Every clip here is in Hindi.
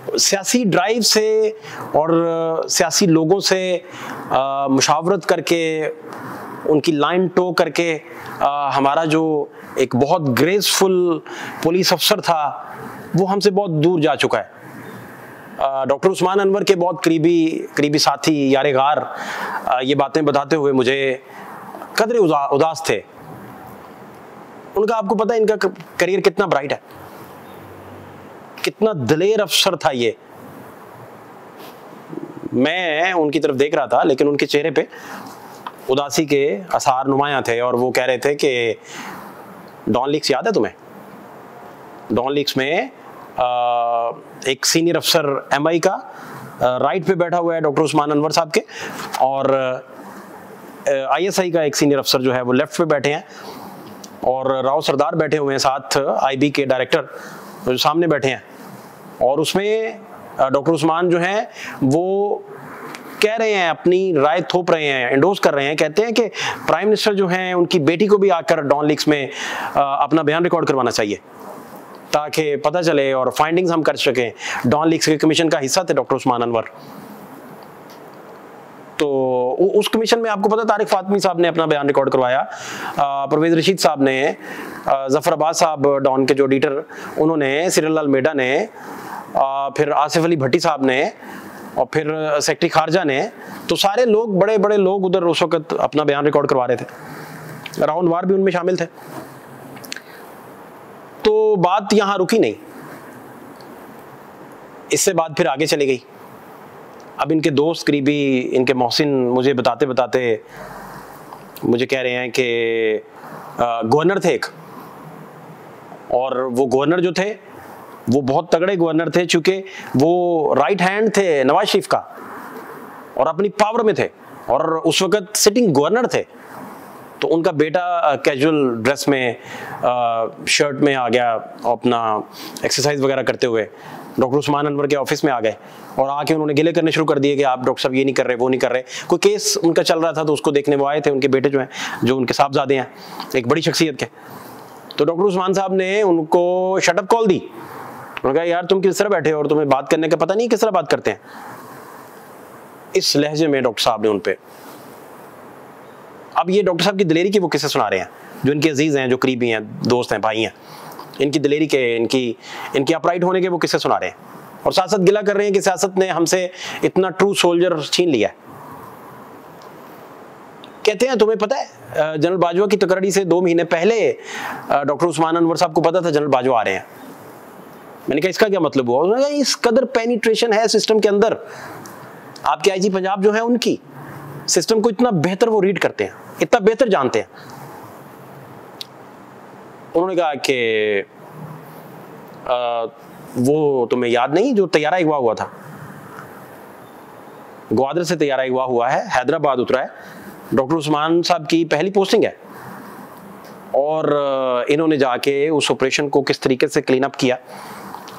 सियासी ड्राइव से और सियासी लोगों से मुशावरत करके, उनकी लाइन टो करके हमारा जो एक बहुत ग्रेसफुल पुलिस अफसर था वो हमसे बहुत दूर जा चुका है। डॉक्टर उस्मान अनवर के बहुत करीबी साथी यारे गार ये बातें बताते हुए मुझे कदरे उदास थे। उनका, आपको पता है इनका करियर कितना ब्राइट है, कितना दिलेर अफसर था ये। मैं उनकी तरफ देख रहा था लेकिन उनके चेहरे पे उदासी के आसार नुमायां थे और वो कह रहे थे कि डॉन लीक्स याद है तुम्हें? डॉन लीक्स में एक सीनियर अफसर एमआई का राइट पे बैठा हुआ है डॉक्टर उस्मान अनवर साहब के, और आईएसआई का एक सीनियर अफसर जो है वो लेफ्ट पे बैठे हैं, और राव सरदार बैठे हुए हैं साथ, आईबी के डायरेक्टर जो सामने बैठे हैं। और उसमें डॉक्टर उस्मान जो हैं वो कह रहे हैं, अपनी राय थोप रहे हैं, एंडोर्स कर रहे हैं, कहते हैं कि प्राइम मिनिस्टर जो हैं उनकी बेटी को भी आकर डॉन लीक्स में अपना बयान रिकॉर्ड करवाना चाहिए ताकि पता चले और फाइंडिंग्स हम कर सकें। डॉन लीक्स के कमीशन का हिस्सा थे डॉक्टर उस्मान अनवर। तो उस कमीशन में आपको पता तारिक फातमी साहब ने अपना बयान रिकॉर्ड करवाया, परवेज रशीद साहब ने, जफर अब्बास साहब डॉन के जो एडिटर उन्होंने, सिरल लाल मेडा ने, फिर आसिफ अली भट्टी साहब ने, और फिर सेक्रेटरी खारजा ने। तो सारे लोग, बड़े बड़े लोग उधर उस वक्त अपना बयान रिकॉर्ड करवा रहे थे। राउंड वार भी उनमें शामिल थे। तो बात यहां रुकी नहीं, इससे बात फिर आगे चली गई। अब इनके दोस्त करीबी, इनके मोहसिन मुझे बताते बताते मुझे कह रहे हैं कि गवर्नर थे एक, और वो गवर्नर जो थे वो बहुत तगड़े गवर्नर थे, चूंकि वो राइट हैंड थे नवाज शरीफ का और अपनी पावर में थे, और उस वक्त सिटिंग गवर्नर थे। तो उनका बेटा कैजुअल ड्रेस में, शर्ट में आ गया, अपना एक्सरसाइज वगैरह करते हुए डॉक्टर उस्मान अनवर के ऑफिस में आ गए, और आके उन्होंने गिले करने शुरू कर दिए कि आप डॉक्टर साहब ये नहीं कर रहे, वो नहीं कर रहे। कोई केस उनका चल रहा था तो उसको देखने वो आए थे, उनके बेटे जो हैं, जो उनके साहबजादे हैं, एक बड़ी शख्सियत के। तो डॉक्टर उस्मान साहब ने उनको शटअप कॉल दी। उन्होंने कहा यार तुम किस तरह बैठे हो और तुम्हें बात करने का पता नहीं किस तरह बात करते हैं। इस लहजे में डॉक्टर साहब ने उनपे, अब ये डॉक्टर साहब की दिलेरी की वो किस्से सुना रहे हैं, जो इनके अजीज हैं, जो करीबी हैं, दोस्त हैं, भाई हैं, इनकी दिलेरी के, इनकी अपराइट होने के वो किस्से सुना रहे हैं, और साथ साथ गिला कर रहे हैं कि सियासत ने हमसे इतना ट्रू सोल्जर छीन लिया। कहते हैं तुम्हें पता है जनरल बाजवा की तकरीर से 2 महीने पहले डॉक्टर उस्मान अनवर साहब को पता था जनरल बाजवा आ रहे हैं। मैंने कहा इसका क्या मतलब हुआ? उन्होंने कहा इस कदर पेनिट्रेशन है सिस्टम के अंदर। आपके आईजी पंजाब जो है उनकी सिस्टम को इतना बेहतर वो रीड करते हैं, इतना बेहतर जानते हैं। उन्होंने कहा कि वो तुम्हें याद नहीं जो तैयारा अगवा हुआ था, ग्वादर से तैयारा अगवा हुआ है, हैदराबाद उतरा है, डॉक्टर उस्मान साहब की पहली पोस्टिंग है, और इन्होंने जाके उस ऑपरेशन को किस तरीके से क्लीन अप किया।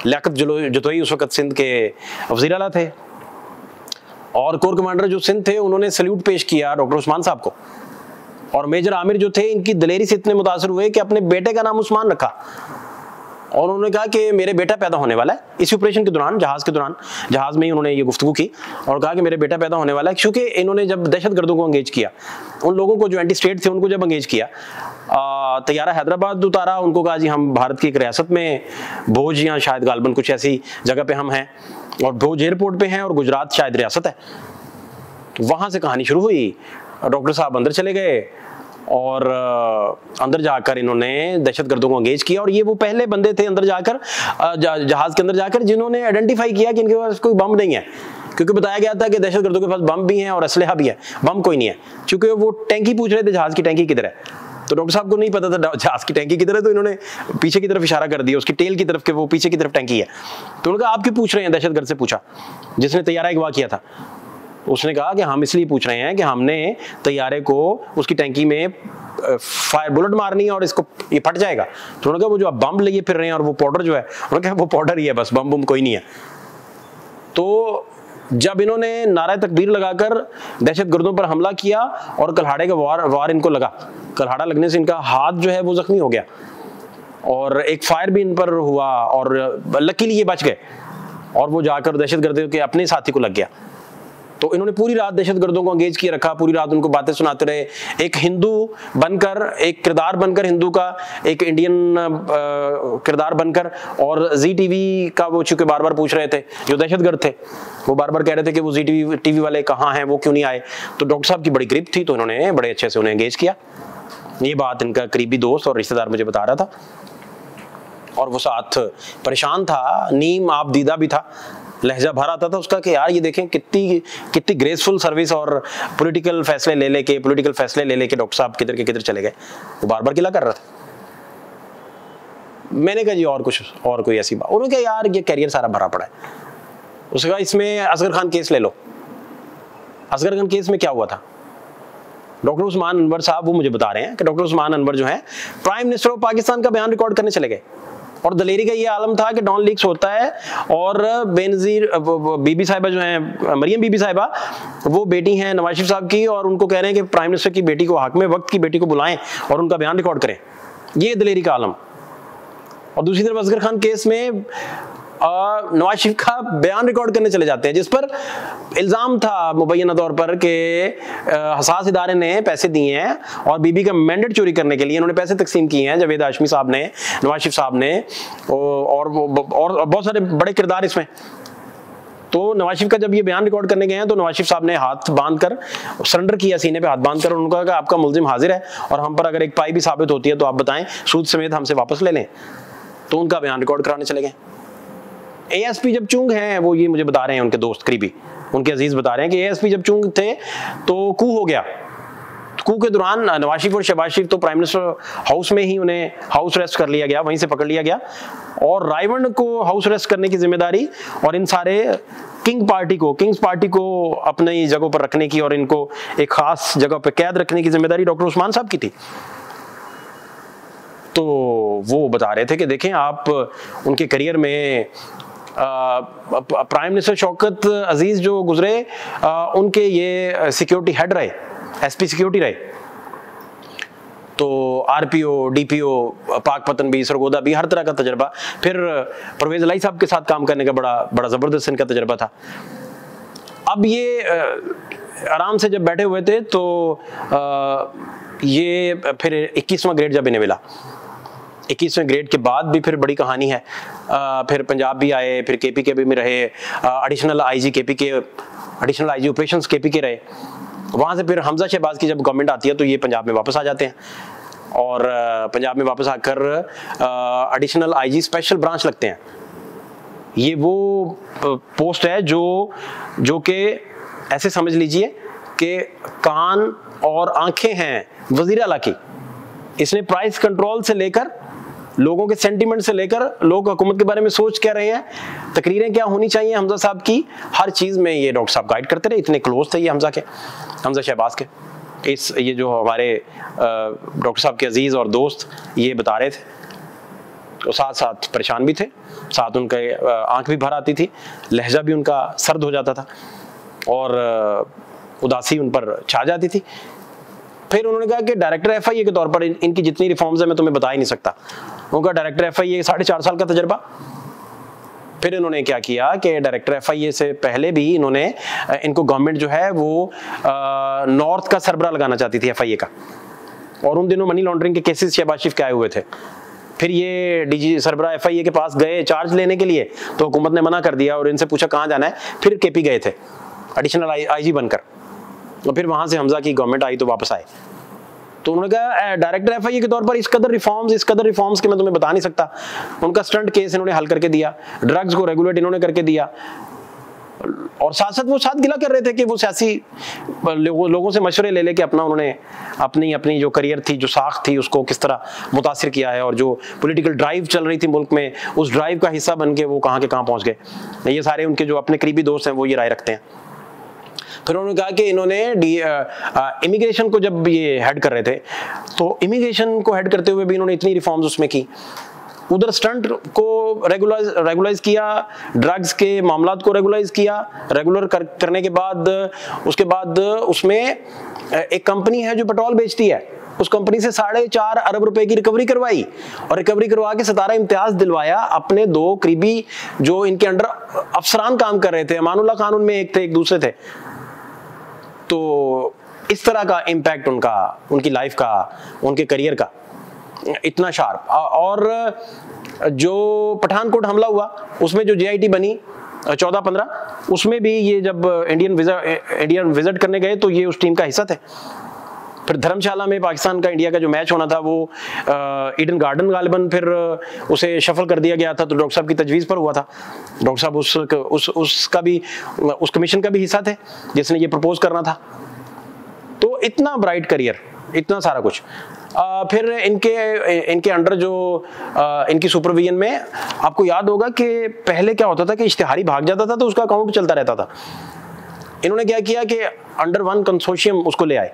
लियाकत जतोई उस वक्त सिंध के वज़ीर आला थे, और कोर कमांडर जो सिंध थे उन्होंने सल्यूट पेश किया डॉक्टर उस्मान साहब को, और मेजर आमिर जो थे इनकी दिलेरी से इतने मुतासर हुए कि अपने बेटे का नाम उस्मान रखा, और उन्होंने कहा कि मेरे बेटा पैदा होने वाला है। इसी ऑपरेशन के दौरान, जहाज में ही उन्होंने ये गुफ्तगू की और कहा कि मेरे बेटा पैदा होने वाला है, क्योंकि इन्होंने जब दहशतगर्दों को एंगेज किया, उन लोगों को जो एंटी स्टेट थे उनको जब एंगेज किया, तैयारा हैदराबाद उतारा, उनको कहा जी हम भारत की एक रियासत में भोज या शायद गालबन कुछ ऐसी जगह पे हम हैं, और भोज एयरपोर्ट पे हैं, और गुजरात शायद रियासत है। तो वहां से कहानी शुरू हुई। डॉक्टर साहब अंदर चले गए, और अंदर जाकर इन्होंने दहशतगर्दों को एंगेज किया, और ये वो पहले बंदे थे अंदर जाकर, जहाज के अंदर जाकर, जिन्होंने आइडेंटिफाई किया कि इनके पास कोई बम नहीं है, क्योंकि बताया गया था कि दहशतगर्दों के पास बम भी हैं और असलहा भी है, बम कोई नहीं है। क्योंकि वो टैंकी पूछ रहे थे, जहाज की टैंकी किधर है, तो डॉक्टर साहब को नहीं पता था जहाज की टैंकी किधर है, तो इन्होंने पीछे की तरफ इशारा कर दिया, उसकी टेल की तरफ, के वो पीछे की तरफ टैंकी है। तो उन्होंने कहा आप क्यों पूछ रहे हैं? दहशतगर्द से पूछा जिसने तैयारा अगवा किया था। उसने कहा कि हम इसलिए पूछ रहे हैं कि हमने तैयारे को उसकी टैंकी में फायर बुलेट मारनी है और इसको ये फट जाएगा। तो उन्होंने कहा वो जो आप बम लिए फिर रहे हैं और वो पाउडर जो है, उन्होंने कहा वो पाउडर ही है बस, बम कोई नहीं है। तो जब इन्होंने नारा तकबीर लगाकर दहशतगर्दों पर हमला किया और कल्हाड़े का वार इनको लगा, कल्हाड़ा लगने से इनका हाथ जो है वो जख्मी हो गया, और एक फायर भी इन पर हुआ, और लकीली ये बच गए। और वो जाकर दहशतगर्द के अपने साथी को लग गया। तो इन्होंने पूरी रात दहशतगर्दों को एंगेज किए रखा, पूरी रात उनको बातें सुनाते रहे। एक हिंदू बनकर, एक किरदार बनकर हिंदू का, एक इंडियन किरदार बनकर, और जी टीवी का वो चूंकि बार बार पूछ रहे थे, जो दहशतगर्द थे वो बार बार कह रहे थे कि वो जी टीवी वाले कहाँ हैं, वो क्यों नहीं आए। तो डॉक्टर साहब की बड़ी ग्रिप थी, तो इन्होंने बड़े अच्छे से उन्हें एंगेज किया। ये बात इनका करीबी दोस्त और रिश्तेदार मुझे बता रहा था, और वो साथ परेशान था, नीम आप दीदा भी था, लहजा भर आता था उसका कि यार ये देखें कितनी ग्रेसफुल सर्विस, और पॉलिटिकल फैसले ले लेके डॉक्टर साहब किधर के किधर चले गए। वो बार बार गिला कर रहा था। मैंने कहा जी और कोई ऐसी बात। उन्होंने कहा यार ये कैरियर सारा भरा पड़ा है। उसने कहा इसमें असगर खान केस ले लो। असगर खान केस में क्या हुआ था, डॉक्टर उस्मान अनवर साहब वो मुझे बता रहे हैं कि डॉक्टर उस्मान अनवर जो है प्राइम मिनिस्टर ऑफ पाकिस्तान का बयान रिकॉर्ड करने चले गए, और दलेरी का ये आलम था कि डॉन लीक्स होता है, और बेनजीर बीबी साहिबा जो है, मरियम बीबी साहिबा, वो बेटी हैं नवाज शरीफ साहब की, और उनको कह रहे हैं कि प्राइम मिनिस्टर की बेटी को, हाकिम वक्त की बेटी को बुलाएं और उनका बयान रिकॉर्ड करें। ये दलेरी का आलम। और दूसरी तरफ असगर खान केस में नवाज शरीफ का बयान रिकॉर्ड करने चले जाते हैं, जिस पर इल्जाम था मुबैना तौर पर कि हसास इदारे ने पैसे दिए हैं और बीबी का मैंडेट चोरी करने के लिए इन्होंने पैसे तकसीम किए हैं, जावेद हाशमी साहब ने, नवाज शरीफ साहब ने, और बहुत सारे बड़े किरदार इसमें। तो नवाज शरीफ का जब ये बयान रिकॉर्ड करने गए हैं, तो नवाज शरीफ साहब ने हाथ बांधकर सरेंडर किया, सीने पे हाथ बांधकर, उन्होंने कहा आपका मुलजिम हाजिर है, और हम पर अगर एक पाई भी साबित होती है तो आप बताएं, सूद समेत हमसे वापस ले लें। तो उनका बयान रिकॉर्ड कराने चले गए। एएसपी जब चुंग हैं, वो ये मुझे बता रहे हैं, उनके दोस्त करीबी, उनके अजीज बता रहे हैं कि एएसपी जब चुंग थे तो कू हो गया। कू के दौरान नवाज शरीफ और शहबाज शरीफ तो प्राइम मिनिस्टर हाउस में ही उन्हें हाउस अरेस्ट कर लिया गया, वहीं से पकड़ लिया गया, और रायवंड को हाउस अरेस्ट करने की जिम्मेदारी और इन सारे किंग्स पार्टी को अपनी जगह पर रखने की और इनको एक खास जगह पर कैद रखने की जिम्मेदारी डॉक्टर उस्मान साहब की थी। तो वो बता रहे थे कि देखें आप उनके करियर में प्राइम मिनिस्टर शौकत अजीज जो गुजरे, उनके ये सिक्योरिटी हेड रहे, एसपी सिक्योरिटी रहे। तो आरपीओ, डीपीओ, पाक पतनबी, सरगोदा भी, हर तरह का तजर्बा। फिर परवेज इलाही साहब के साथ काम करने का बड़ा जबरदस्त इनका तजर्बा था। अब ये आराम से जब बैठे हुए थे तो ये फिर 21वां ग्रेड जब इन्हें मिला, 21वें ग्रेड के बाद भी फिर बड़ी कहानी है। फिर पंजाब भी आए, फिर केपीके भी में रहे, एडिशनल आईजी ऑपरेशंस केपीके रहे। वहाँ से फिर हमजा शहबाज की जब गवर्नमेंट आती है तो ये पंजाब में वापस आ जाते हैं, और पंजाब में वापस आकर एडिशनल आईजी स्पेशल ब्रांच लगते हैं। ये वो पोस्ट है जो कि ऐसे समझ लीजिए कि कान और आंखें हैं वजीर आला की। इसने प्राइस कंट्रोल से लेकर, लोगों के सेंटीमेंट से लेकर, लोग हुकूमत के बारे में सोच क्या रहे हैं, तकरीरें क्या होनी चाहिए हमजा साहब की, हर चीज में ये डॉक्टर साहब गाइड करते रहे। इतने क्लोज थे ये हमजा शहबाज के। ये जो हमारे डॉक्टर साहब के अजीज और दोस्त ये बता रहे थे, तो साथ साथ परेशान भी थे, साथ उनके आंख भी भर आती थी, लहजा भी उनका सर्द हो जाता था, और उदासी उन पर छा जाती थी। फिर उन्होंने कहा कि डायरेक्टर एफआईए के तौर पर इनकी जितनी रिफॉर्म्स है मैं तुम्हें बता ही नहीं सकता। उनका डायरेक्टर एफआईए 4.5 साल का तजर्बा। फिर इन्होंने क्या किया कि डायरेक्टर एफआईए से पहले भी इनको गवर्नमेंट जो है वो नॉर्थ का सरबरा लगाना चाहती थी एफआईए का, और उन दिनों मनी लॉन्ड्रिंग के केसेस शहबाज शरीफ के आए हुए थे। फिर ये डीजी सरबरा एफआईए के पास गए चार्ज लेने के लिए, तो हुकूमत ने मना कर दिया और इनसे पूछा कहाँ जाना है। फिर केपी गए थे एडिशनल आईजी बनकर, और फिर वहां से हमजा की गवर्नमेंट आई तो वापस आए। तो उन्होंने कहा डायरेक्टर एफआईए के तौर पर इस कदर रिफॉर्म्स के मैं तुम्हें बता नहीं सकता। उनका स्टंट केस इन्होंने हल करके दिया, ड्रग्स को रेगुलेट इन्होंने करके दिया, और साथ साथ वो साथ गिला कर रहे थे कि वो सियासी लोगों से मशवरे ले लेके उन्होंने अपनी जो करियर थी, जो साख थी, उसको किस तरह मुतासिर किया है, और जो पॉलिटिकल ड्राइव चल रही थी मुल्क में, उस ड्राइव का हिस्सा बन के वो कहाँ के कहाँ पहुंच गए। ये सारे उनके जो अपने करीबी दोस्त हैं वो ये राय रखते हैं। फिर उन्होंने कहा कि इन्होंने इमिग्रेशन को जब ये हेड कर रहे थे, तो इमिग्रेशन को हेड करते हुए भी इन्होंने इतनी रिफॉर्म्स उसमें की, उधर स्टंट को रेगुलाइज किया, ड्रग्स के मामलात को रेगुलाइज किया, रेगुलर करने के बाद उसमें एक कंपनी है जो पेट्रोल बेचती है, उस कंपनी से 4.5 अरब रुपए की रिकवरी करवाई और रिकवरी करवा के सितारा इम्तियाज दिलवाया अपने 2 करीबी जो इनके अंडर अफसरान काम कर रहे थे। अमानुल्लाह खान उनमें एक थे, एक दूसरे थे। तो इस तरह का इम्पैक्ट उनका, उनकी लाइफ का, उनके करियर का इतना शार्प। और जो पठानकोट हमला हुआ उसमें जो JIT बनी 14-15, उसमें भी ये जब इंडियन विजिट करने गए तो ये उस टीम का हिस्सा थे। फिर धर्मशाला में पाकिस्तान का इंडिया का जो मैच होना था वो ईडन गार्डन गालिबन फिर उसे शफल कर दिया गया था, तो डॉक्टर साहब की तजवीज़ पर हुआ था। डॉक्टर साहब उसका भी, उस कमीशन का भी हिस्सा थे जिसने ये प्रपोज करना था। तो इतना ब्राइट करियर, इतना सारा कुछ। फिर इनके अंडर जो इनकी सुपरविजन में आपको याद होगा कि पहले क्या होता था कि इश्तिहारी भाग जाता था तो उसका अकाउंट चलता रहता था। इन्होंने क्या किया कि अंडर वन कंसोर्शियम उसको ले आए,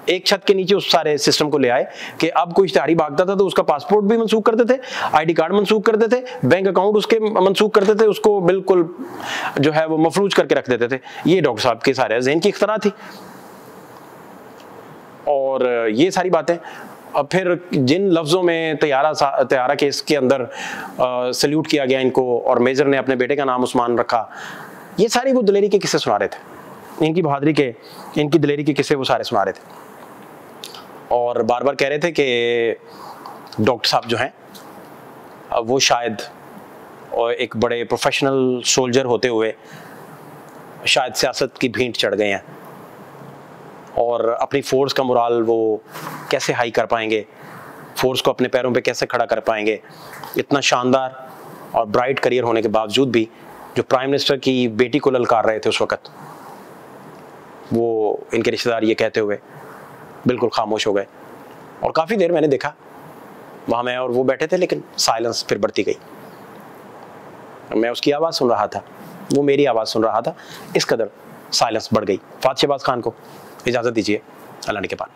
एक छत के नीचे उस सारे सिस्टम को ले आए कि अब कोई इश्तिहारी भागता था तो उसका पासपोर्ट भी मंसूख करते थे, ID कार्ड मंसूख करते थे, बैंक अकाउंट उसके मंसूख करते थे, उसको बिल्कुल जो है वो मफलूज करके रख देते थे। ये डॉक्टर साहब के सारे ज़हन की इख्तरा थी। और ये सारी बातें, अब फिर जिन लफ्ज़ों में तैयारा केस के अंदर सल्यूट किया गया इनको और मेजर ने अपने बेटे का नाम उस्मान रखा, ये सारी वो दिलेरी के किस्से सुना रहे थे, इनकी बहादुरी के, इनकी दिलेरी के किस्से वो सारे सुना रहे थे। और बार बार कह रहे थे कि डॉक्टर साहब जो हैं वो शायद एक बड़े प्रोफेशनल सोल्जर होते हुए शायद सियासत की भींट चढ़ गए हैं और अपनी फोर्स का मोराल वो कैसे हाई कर पाएंगे, फोर्स को अपने पैरों पे कैसे खड़ा कर पाएंगे। इतना शानदार और ब्राइट करियर होने के बावजूद भी जो प्राइम मिनिस्टर की बेटी को ललकार रहे थे उस वक़्त, वो इनके रिश्तेदार ये कहते हुए बिल्कुल खामोश हो गए। और काफ़ी देर मैंने देखा वहाँ मैं और वो बैठे थे, लेकिन साइलेंस फिर बढ़ती गई। मैं उसकी आवाज़ सुन रहा था, वो मेरी आवाज़ सुन रहा था, इस कदर साइलेंस बढ़ गई। फात शहबाज खान को इजाज़त दीजिए, अल्लाह के पास।